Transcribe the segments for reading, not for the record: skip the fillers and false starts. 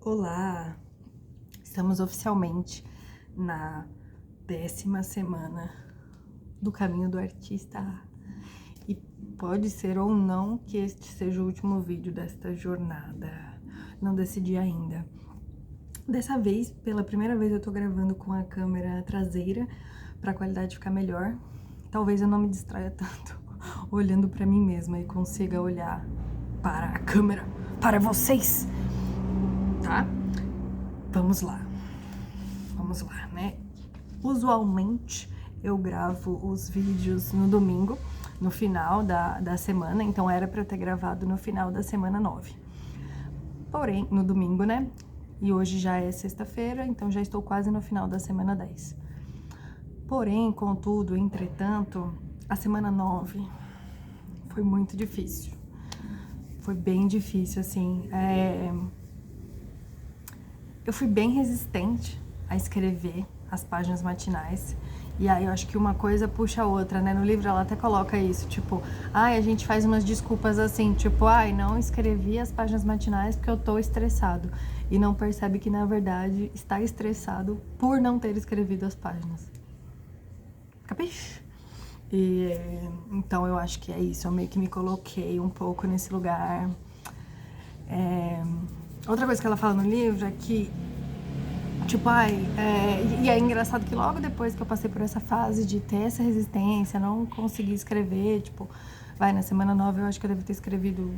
Olá! Estamos oficialmente na 10ª semana do caminho do artista e pode ser ou não que este seja o último vídeo desta jornada. Não decidi ainda. Dessa vez, pela primeira vez, eu tô gravando com a câmera traseira para a qualidade ficar melhor. Talvez eu não me distraia tanto olhando para mim mesma e consiga olhar para a câmera, para vocês, tá? Vamos lá, né? Usualmente eu gravo os vídeos no domingo, no final da semana, então era pra eu ter gravado no final da semana 9. Porém, no domingo, né? E hoje já é sexta-feira, então já estou quase no final da semana 10. Porém, contudo, entretanto, a semana 9 foi muito difícil. Foi bem difícil, assim. Eu fui bem resistente a escrever as páginas matinais. E aí eu acho que uma coisa puxa a outra, né? No livro ela até coloca isso, tipo, a gente faz umas desculpas assim, tipo, não escrevi as páginas matinais porque eu tô estressado. E não percebe que, na verdade, está estressado por não ter escrevido as páginas. Capiche? Então eu acho que é isso, eu meio que me coloquei um pouco nesse lugar. Outra coisa que ela fala no livro é que, tipo, e é engraçado que logo depois que eu passei por essa fase de ter essa resistência, não conseguir escrever, tipo, na semana 9 eu acho que eu devo ter escrevido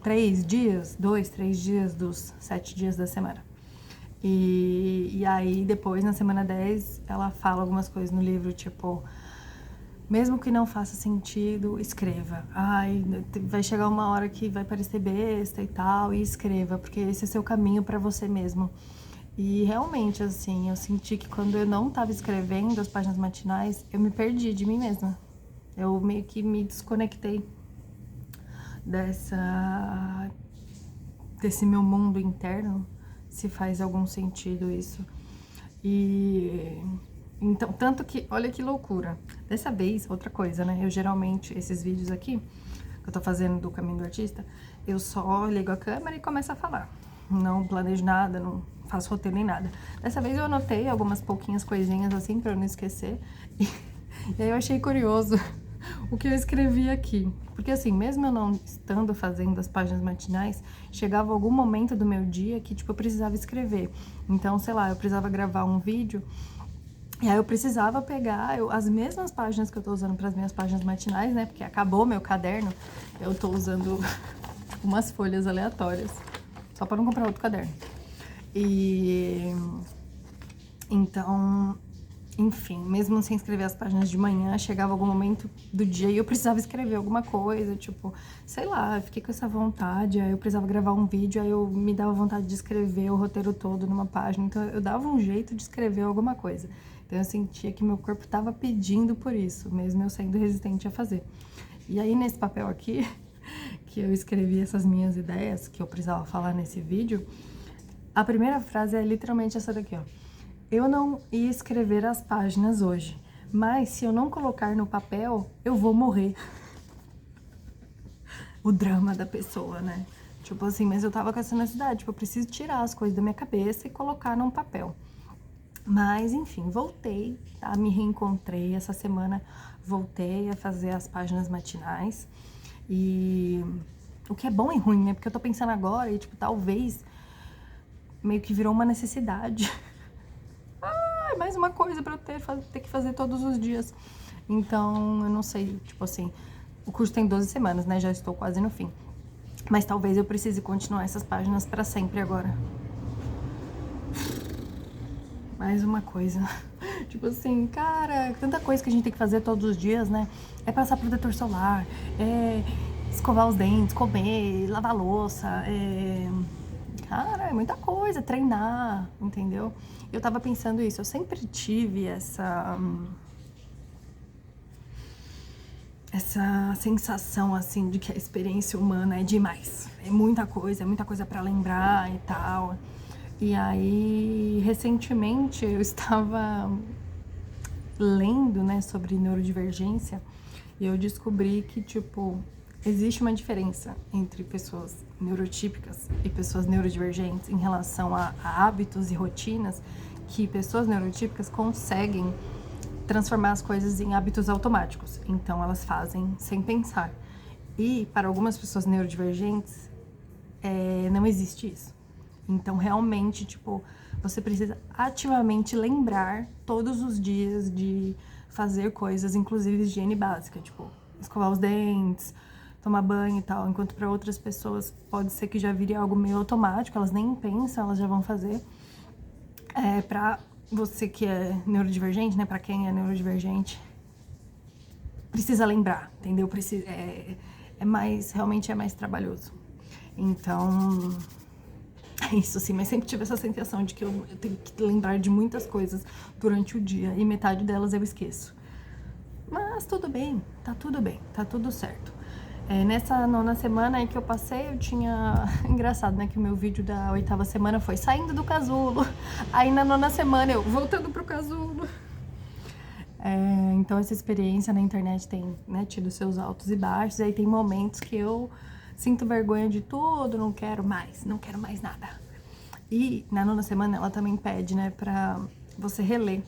3 dias, 2, 3 dias dos 7 dias da semana. E aí depois, na semana 10, ela fala algumas coisas no livro, tipo, mesmo que não faça sentido, escreva. Vai chegar uma hora que vai parecer besta e tal, e escreva, porque esse é seu caminho pra você mesmo. E realmente, assim, eu senti que quando eu não tava escrevendo as páginas matinais, eu me perdi de mim mesma. Eu meio que me desconectei desse meu mundo interno, se faz algum sentido isso. Então, tanto que, olha que loucura. Dessa vez, outra coisa, né? Eu geralmente, esses vídeos aqui, que eu tô fazendo do Caminho do Artista, eu só ligo a câmera e começo a falar. Não planejo nada, não faço roteiro nem nada. Dessa vez eu anotei algumas pouquinhas coisinhas assim, pra eu não esquecer. E aí eu achei curioso o que eu escrevi aqui. Porque assim, mesmo eu não estando fazendo as páginas matinais, chegava algum momento do meu dia que, tipo, eu precisava escrever. Então, sei lá, eu precisava gravar um vídeo. E aí eu precisava pegar as mesmas páginas que eu tô usando para as minhas páginas matinais, né? Porque acabou meu caderno, eu tô usando umas folhas aleatórias, só para não comprar outro caderno. Então, enfim, mesmo sem escrever as páginas de manhã, chegava algum momento do dia e eu precisava escrever alguma coisa, tipo, sei lá, eu fiquei com essa vontade, aí eu precisava gravar um vídeo, aí eu me dava vontade de escrever o roteiro todo numa página, então eu dava um jeito de escrever alguma coisa. Então eu sentia que meu corpo estava pedindo por isso, mesmo eu sendo resistente a fazer. E aí nesse papel aqui, que eu escrevi essas minhas ideias, que eu precisava falar nesse vídeo, a primeira frase é literalmente essa daqui, ó. Eu não ia escrever as páginas hoje, mas se eu não colocar no papel, eu vou morrer. O drama da pessoa, né? Tipo assim, mas eu tava com essa necessidade, tipo, eu preciso tirar as coisas da minha cabeça e colocar num papel. Mas, enfim, voltei, tá? Me reencontrei essa semana, voltei a fazer as páginas matinais. E o que é bom e ruim, né? Porque eu tô pensando agora e, tipo, talvez meio que virou uma necessidade. Mais uma coisa pra eu ter que fazer todos os dias. Então, eu não sei, tipo assim, o curso tem 12 semanas, né? Já estou quase no fim. Mas talvez eu precise continuar essas páginas pra sempre agora. Mais uma coisa. Tipo assim, cara, tanta coisa que a gente tem que fazer todos os dias, né? É passar protetor solar, é escovar os dentes, comer, lavar a louça, Cara, é muita coisa, treinar, entendeu? Eu tava pensando isso, eu sempre tive essa sensação, assim, de que a experiência humana é demais. É muita coisa pra lembrar e tal. E aí, recentemente, eu estava lendo, né, sobre neurodivergência e eu descobri que, tipo, existe uma diferença entre pessoas neurotípicas e pessoas neurodivergentes em relação a hábitos e rotinas, que pessoas neurotípicas conseguem transformar as coisas em hábitos automáticos. Então, elas fazem sem pensar. E, para algumas pessoas neurodivergentes, não existe isso. Então, realmente, tipo, você precisa ativamente lembrar todos os dias de fazer coisas, inclusive higiene básica, tipo, escovar os dentes, tomar banho e tal. Enquanto para outras pessoas pode ser que já vire algo meio automático, elas nem pensam, elas já vão fazer. Pra você que é neurodivergente, né, pra quem é neurodivergente, precisa lembrar, entendeu? Realmente é mais trabalhoso. Então, é isso assim, mas sempre tive essa sensação de que eu tenho que lembrar de muitas coisas durante o dia e metade delas eu esqueço. Mas tudo bem, tá tudo certo. Nessa 9ª semana aí que eu passei, eu tinha... Engraçado, né, que o meu vídeo da 8ª semana foi saindo do casulo. Aí na 9ª semana eu voltando pro casulo. Então essa experiência na internet tem, né, tido seus altos e baixos. Aí tem momentos que eu sinto vergonha de tudo, não quero mais nada. E na 9ª semana ela também pede, né, pra você reler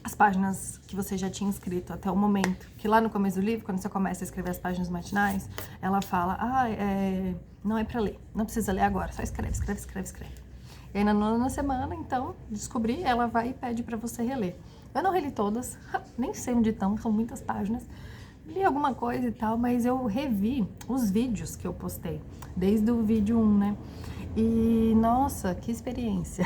as páginas que você já tinha escrito até o momento. Que lá no começo do livro, quando você começa a escrever as páginas matinais, ela fala, não é pra ler, não precisa ler agora, só escreve. E aí na 9ª semana, então, descobri, ela vai e pede pra você reler. Eu não reli todas, nem sei onde estão, são muitas páginas. Li alguma coisa e tal, mas eu revi os vídeos que eu postei, desde o vídeo 1, né? E, nossa, que experiência!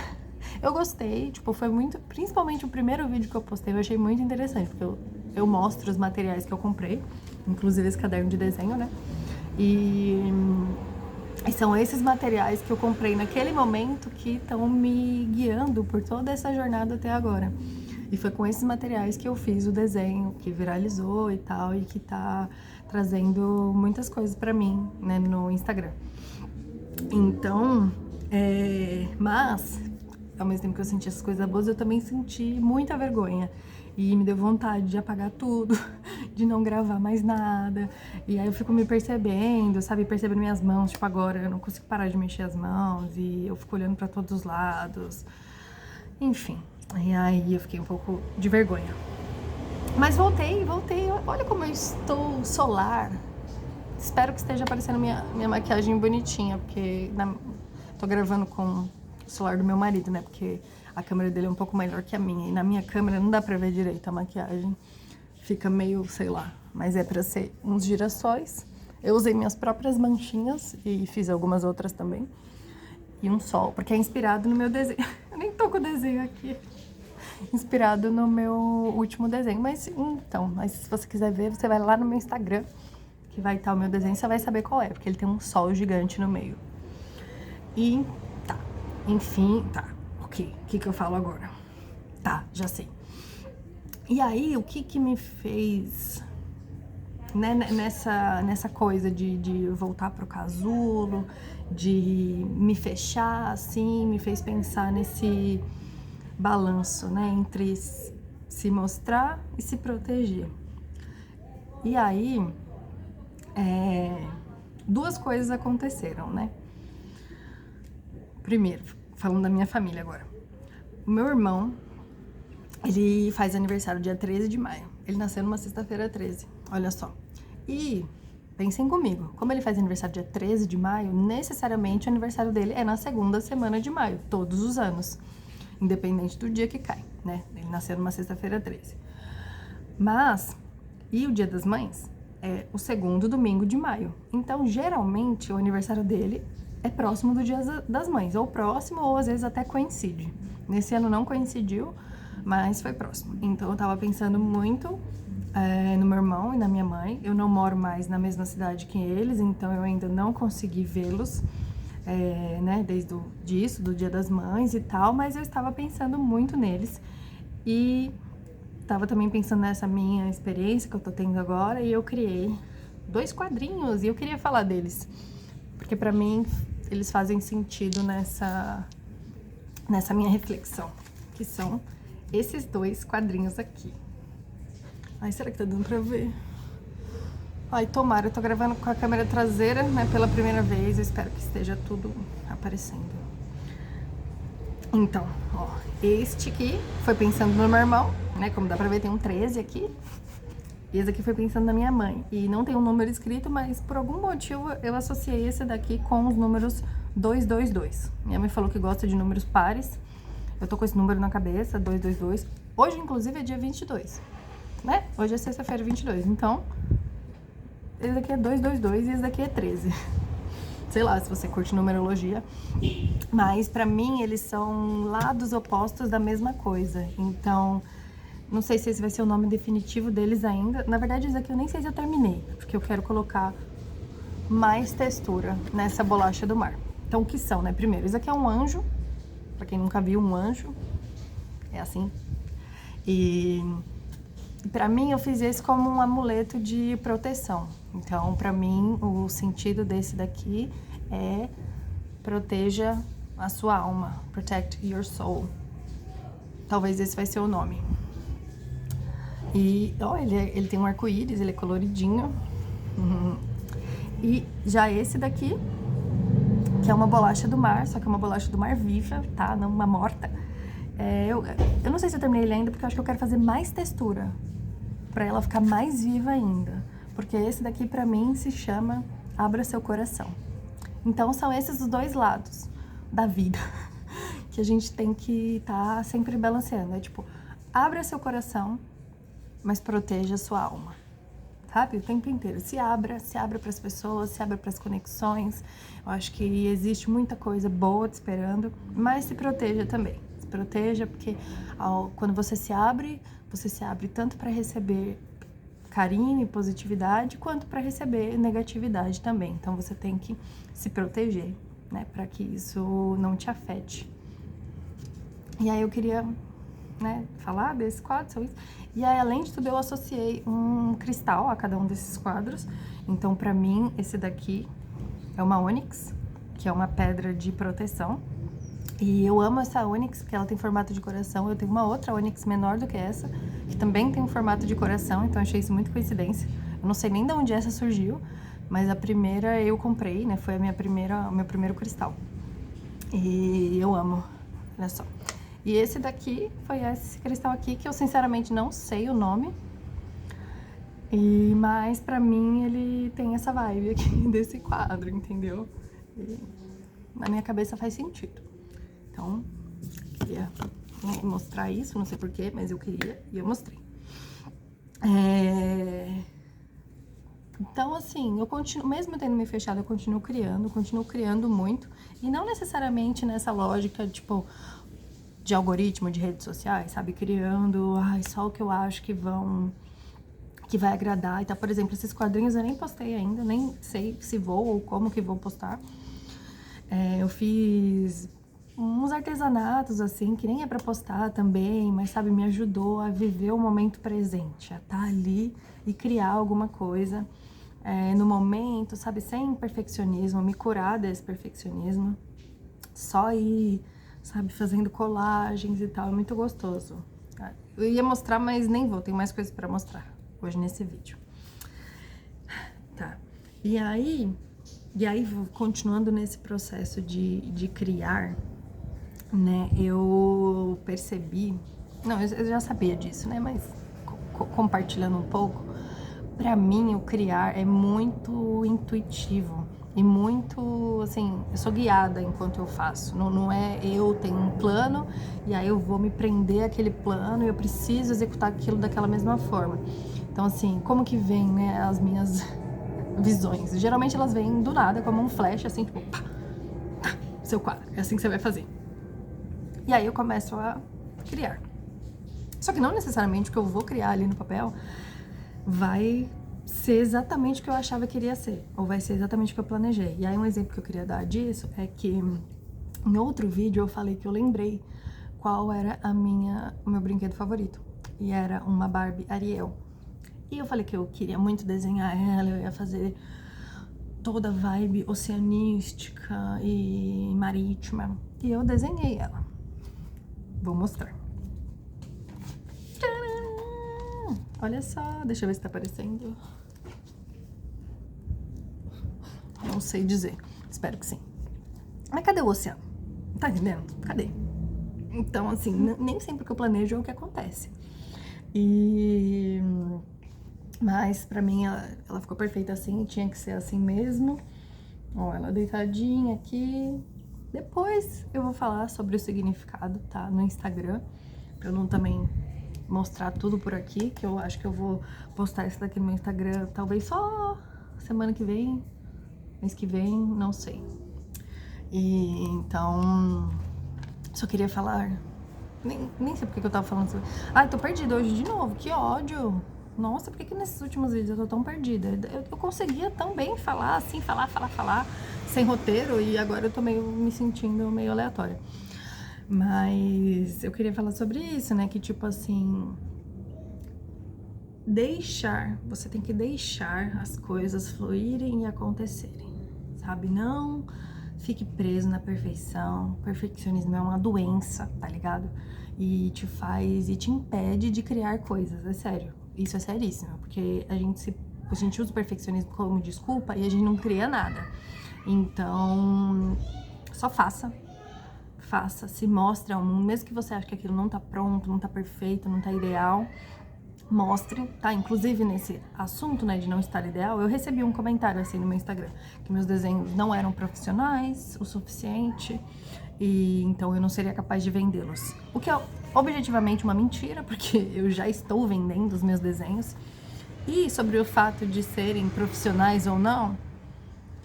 Eu gostei, tipo, foi muito... Principalmente o primeiro vídeo que eu postei, eu achei muito interessante, porque eu mostro os materiais que eu comprei, inclusive esse caderno de desenho, né? E são esses materiais que eu comprei naquele momento que estão me guiando por toda essa jornada até agora. E foi com esses materiais que eu fiz o desenho, que viralizou e tal, e que tá trazendo muitas coisas pra mim, né, no Instagram. Então, mas, ao mesmo tempo que eu senti essas coisas boas, eu também senti muita vergonha. E me deu vontade de apagar tudo, de não gravar mais nada. E aí eu fico me percebendo, sabe? Percebendo minhas mãos, tipo, agora eu não consigo parar de mexer as mãos. E eu fico olhando pra todos os lados. Enfim, e aí eu fiquei um pouco de vergonha. Mas voltei. Olha como eu estou solar. Espero que esteja aparecendo minha maquiagem bonitinha, porque tô gravando com o celular do meu marido, né? Porque a câmera dele é um pouco melhor que a minha. E na minha câmera não dá pra ver direito a maquiagem. Fica meio, sei lá, mas é pra ser uns girassóis. Eu usei minhas próprias manchinhas e fiz algumas outras também. E um sol, porque é inspirado no meu desenho. Eu nem tô com o desenho aqui. Inspirado no meu último desenho. Mas se você quiser ver, você vai lá no meu Instagram, que vai estar o meu desenho, você vai saber qual é, porque ele tem um sol gigante no meio. E tá, enfim, tá. Ok, o que eu falo agora? Tá, já sei. E aí, o que me fez, né, nessa coisa de voltar pro casulo, de me fechar, assim, me fez pensar nesse balanço, né, entre se mostrar e se proteger. E aí, duas coisas aconteceram, né? Primeiro, falando da minha família agora. O meu irmão, ele faz aniversário dia 13 de maio. Ele nasceu numa sexta-feira 13, olha só. E pensem comigo, como ele faz aniversário dia 13 de maio, necessariamente o aniversário dele é na segunda semana de maio, todos os anos. Independente do dia que cai, né? Ele nasceu numa sexta-feira 13. Mas, e o Dia das Mães é o segundo domingo de maio. Então, geralmente, o aniversário dele é próximo do Dia das Mães. Ou próximo, ou às vezes até coincide. Nesse ano não coincidiu, mas foi próximo. Então, eu tava pensando muito no meu irmão e na minha mãe. Eu não moro mais na mesma cidade que eles, então eu ainda não consegui vê-los. Né, desde do Dia das Mães e tal, mas eu estava pensando muito neles e estava também pensando nessa minha experiência que eu tô tendo agora e eu criei 2 quadrinhos e eu queria falar deles, porque pra mim eles fazem sentido nessa minha reflexão, que são esses 2 quadrinhos aqui. Ai, será que tá dando pra ver? Ai, tomara, eu tô gravando com a câmera traseira, né, pela primeira vez. Eu espero que esteja tudo aparecendo. Então, ó, este aqui foi pensando no meu irmão, né, como dá pra ver tem um 13 aqui. Esse aqui foi pensando na minha mãe. E não tem um número escrito, mas por algum motivo eu associei esse daqui com os números 222. Minha mãe falou que gosta de números pares. Eu tô com esse número na cabeça, 222. Hoje, inclusive, é dia 22, né? Hoje é sexta-feira, 22. Então, esse daqui é 222 e esse daqui é 13. Sei lá se você curte numerologia. Mas pra mim, eles são lados opostos da mesma coisa. Então, não sei se esse vai ser o nome definitivo deles ainda. Na verdade, esse aqui eu nem sei se eu terminei, porque eu quero colocar mais textura nessa bolacha do mar. Então, o que são, né? Primeiro, isso aqui é um anjo. Pra quem nunca viu um anjo, é assim. E pra mim, eu fiz esse como um amuleto de proteção. Então, pra mim, o sentido desse daqui é proteja a sua alma. Protect your soul. Talvez esse vai ser o nome. E, ó, ele tem um arco-íris, ele é coloridinho. E já esse daqui, que é uma bolacha do mar, só que é uma bolacha do mar viva, tá? Não uma morta. Eu não sei se eu terminei ele ainda, porque eu acho que eu quero fazer mais textura, pra ela ficar mais viva ainda. Porque esse daqui, pra mim, se chama Abra Seu Coração. Então, são esses os dois lados da vida que a gente tem que estar sempre balanceando. É tipo, abra seu coração, mas proteja a sua alma, sabe? O tempo inteiro. Se abra para as pessoas, se abra para as conexões. Eu acho que existe muita coisa boa te esperando, mas se proteja também. Se proteja porque quando você se abre tanto para receber carinho e positividade, quanto para receber negatividade também. Então você tem que se proteger, né, para que isso não te afete. E aí eu queria, né, falar desse quadro, só isso. E aí, além de tudo, eu associei um cristal a cada um desses quadros. Então, pra mim, esse daqui é uma ônix, que é uma pedra de proteção. E eu amo essa ônix, porque ela tem formato de coração. Eu tenho uma outra ônix menor do que essa, que também tem um formato de coração, então achei isso muito coincidência. Eu não sei nem de onde essa surgiu, mas a primeira eu comprei, né? Foi o meu primeiro cristal. E eu amo, olha só. E esse daqui foi esse cristal aqui, que eu sinceramente não sei o nome. Mas pra mim ele tem essa vibe aqui desse quadro, entendeu? E na minha cabeça faz sentido. Então, queria mostrar isso, não sei porquê, mas eu queria e eu mostrei. Então, assim, eu continuo, mesmo tendo me fechado, eu continuo criando muito. E não necessariamente nessa lógica, tipo, de algoritmo de redes sociais, sabe? Criando, só o que eu acho que vai agradar. Então, por exemplo, esses quadrinhos eu nem postei ainda, nem sei se vou ou como que vou postar. Eu fiz uns artesanatos, assim, que nem é pra postar também, mas, sabe, me ajudou a viver o momento presente, a estar ali e criar alguma coisa no momento, sabe, sem perfeccionismo, me curar desse perfeccionismo, só ir, sabe, fazendo colagens e tal, é muito gostoso. Eu ia mostrar, mas nem vou, tem mais coisas pra mostrar hoje nesse vídeo. Tá, e aí, continuando nesse processo de criar, né, eu percebi, não, eu já sabia disso, né, mas compartilhando um pouco, pra mim o criar é muito intuitivo e muito, assim, eu sou guiada enquanto eu faço, não é eu tenho um plano e aí eu vou me prender àquele plano e eu preciso executar aquilo daquela mesma forma. Então, assim, como que vem, né, as minhas visões? Geralmente elas vêm do nada, como um flash, assim, tipo, pá, tá, seu quadro, é assim que você vai fazer. E aí eu começo a criar. Só que não necessariamente o que eu vou criar ali no papel vai ser exatamente o que eu achava que iria ser, ou vai ser exatamente o que eu planejei. E aí um exemplo que eu queria dar disso é que em outro vídeo eu falei que eu lembrei qual era o meu brinquedo favorito. E era uma Barbie Ariel. E eu falei que eu queria muito desenhar ela, eu ia fazer toda a vibe oceanística e marítima. E eu desenhei ela. Vou mostrar. Tcharam! Olha só, deixa eu ver se tá aparecendo. Não sei dizer. Espero que sim. Mas cadê o oceano? Tá entendendo? Cadê? Então, assim, nem sempre que eu planejo é o que acontece. Mas pra mim ela ficou perfeita assim, tinha que ser assim mesmo. Ó, ela deitadinha aqui. Depois eu vou falar sobre o significado, tá? No Instagram. Pra eu não também mostrar tudo por aqui, que eu acho que eu vou postar isso daqui no meu Instagram, talvez só semana que vem, mês que vem, não sei. E então, só queria falar. Nem sei porque que eu tava falando sobre. Ai, tô perdida hoje de novo, que ódio. Nossa, por que nesses últimos vídeos eu tô tão perdida? Eu conseguia tão bem falar, assim, falar, sem roteiro, e agora eu tô meio me sentindo meio aleatória. Mas eu queria falar sobre isso, né? Que tipo assim. Você tem que deixar as coisas fluírem e acontecerem, sabe? Não fique preso na perfeição. Perfeccionismo é uma doença, tá ligado? E te impede de criar coisas, é sério. Isso é seríssimo, porque a gente usa o perfeccionismo como desculpa e a gente não cria nada. Então, só faça, se mostre ao mundo, mesmo que você ache que aquilo não tá pronto, não tá perfeito, não tá ideal, mostre, tá? Inclusive nesse assunto, né, de não estar ideal, eu recebi um comentário assim no meu Instagram, que meus desenhos não eram profissionais o suficiente e então eu não seria capaz de vendê-los. O que é objetivamente uma mentira, porque eu já estou vendendo os meus desenhos. E sobre o fato de serem profissionais ou não,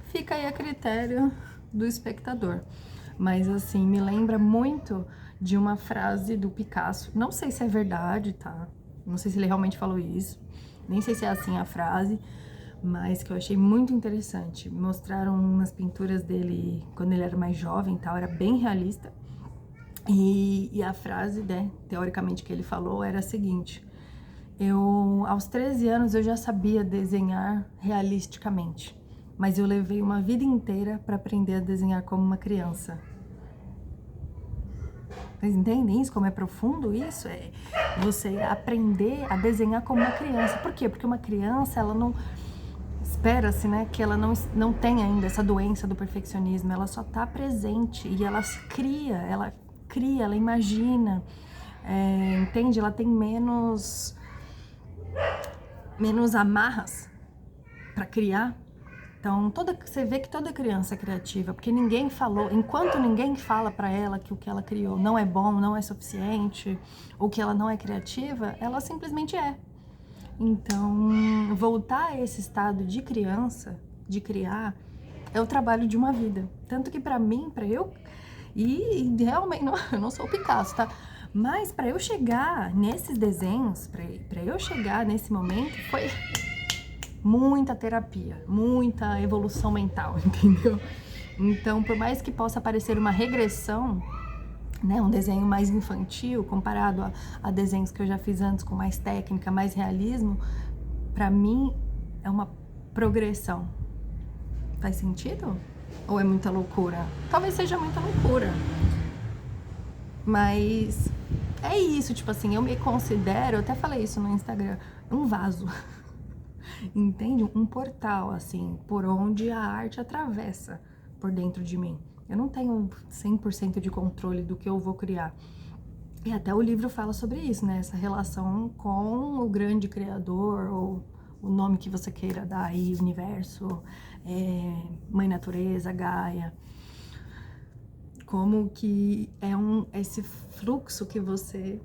fica aí a critério do espectador. Mas assim, me lembra muito de uma frase do Picasso. Não sei se é verdade, tá? Não sei se ele realmente falou isso. Nem sei se é assim a frase, mas que eu achei muito interessante. Mostraram umas pinturas dele quando ele era mais jovem e tal, era bem realista. E a frase, né, teoricamente que ele falou era a seguinte: aos 13 anos, eu já sabia desenhar realisticamente, mas eu levei uma vida inteira para aprender a desenhar como uma criança. Vocês entendem isso? Como é profundo isso? É você aprender a desenhar como uma criança. Por quê? Porque uma criança, ela não... Espera-se, né, que ela não tenha ainda essa doença do perfeccionismo. Ela só tá presente e ela cria, ela imagina. Entende? Ela tem menos amarras para criar. Então, você vê que toda criança é criativa, porque ninguém falou, enquanto ninguém fala para ela que o que ela criou não é bom, não é suficiente, ou que ela não é criativa, ela simplesmente é. Então, voltar a esse estado de criança, de criar, é o trabalho de uma vida. Tanto que para mim, e realmente, eu não sou o Picasso, tá? Mas para eu chegar nesses desenhos, para eu chegar nesse momento, foi muita terapia, muita evolução mental, entendeu? Então, por mais que possa parecer uma regressão, né, um desenho mais infantil comparado a desenhos que eu já fiz antes com mais técnica, mais realismo, pra mim é uma progressão. Faz sentido? Ou é muita loucura? Talvez seja muita loucura. Mas é isso, tipo assim, eu me considero, eu até falei isso no Instagram, um vaso. Entende? Um portal, assim, por onde a arte atravessa por dentro de mim. Eu não tenho 100% de controle do que eu vou criar. E até o livro fala sobre isso, né? Essa relação com o grande criador, ou o nome que você queira dar aí, universo, Mãe Natureza, Gaia. Como que é esse fluxo que você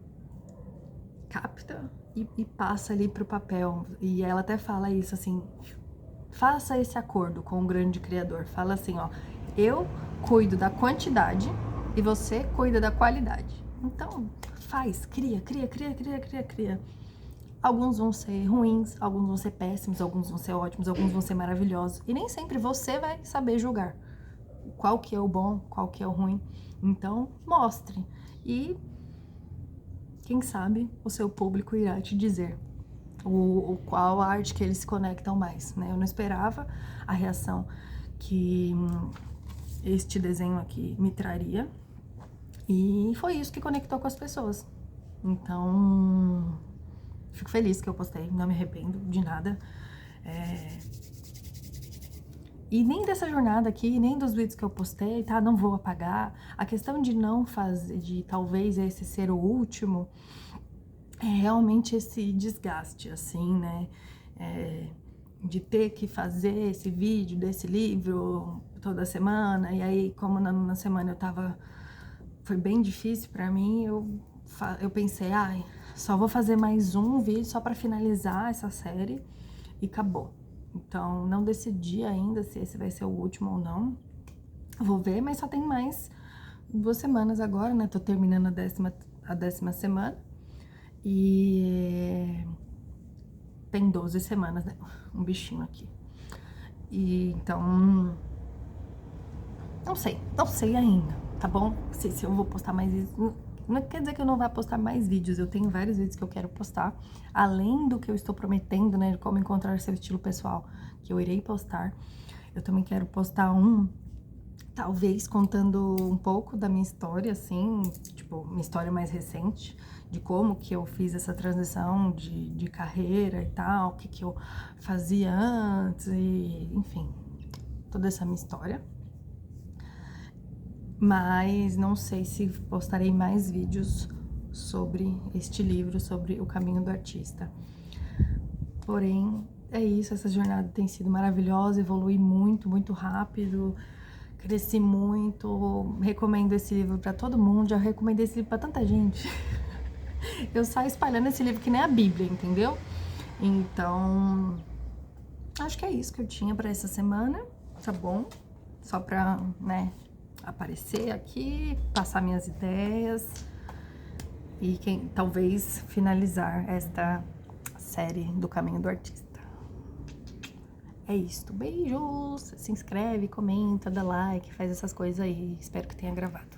capta e passa ali pro papel. E ela até fala isso, assim, faça esse acordo com o grande criador. Fala assim, ó, eu cuido da quantidade e você cuida da qualidade. Então, cria. Alguns vão ser ruins, alguns vão ser péssimos, alguns vão ser ótimos, alguns vão ser maravilhosos. E nem sempre você vai saber julgar qual que é o bom, qual que é o ruim. Então, mostre. E quem sabe o seu público irá te dizer qual arte que eles se conectam mais, né? Eu não esperava a reação que este desenho aqui me traria, e foi isso que conectou com as pessoas. Então, fico feliz que eu postei, não me arrependo de nada. E nem dessa jornada aqui, nem dos vídeos que eu postei, tá? Não vou apagar. A questão de não fazer, de talvez esse ser o último, é realmente esse desgaste, assim, né? De ter que fazer esse vídeo desse livro toda semana. E aí, como na semana eu tava... Foi bem difícil pra mim, eu pensei, ai, só vou fazer mais um vídeo só pra finalizar essa série e acabou. Então, não decidi ainda se esse vai ser o último ou não. Vou ver, mas só tem mais 2 semanas agora, né? Tô terminando a 10ª semana. E tem 12 semanas, né? Um bichinho aqui. E então, não sei ainda, tá bom? Se eu vou postar mais vídeos. Não quer dizer que eu não vá postar mais vídeos, eu tenho vários vídeos que eu quero postar, além do que eu estou prometendo, né, de como encontrar seu estilo pessoal, que eu irei postar. Eu também quero postar talvez contando um pouco da minha história, assim, tipo, minha história mais recente, de como que eu fiz essa transição de carreira e tal, o que eu fazia antes, e enfim, toda essa minha história. Mas não sei se postarei mais vídeos sobre este livro, sobre o caminho do artista. Porém, é isso, essa jornada tem sido maravilhosa, evolui muito, muito rápido, cresci muito, recomendo esse livro pra todo mundo, já recomendei esse livro pra tanta gente. Eu saio espalhando esse livro que nem a Bíblia, entendeu? Então, acho que é isso que eu tinha pra essa semana, tá bom? Só pra, né, aparecer aqui, passar minhas ideias e talvez finalizar esta série do Caminho do Artista. É isso, beijos, se inscreve, comenta, dá like, faz essas coisas aí, espero que tenha gravado.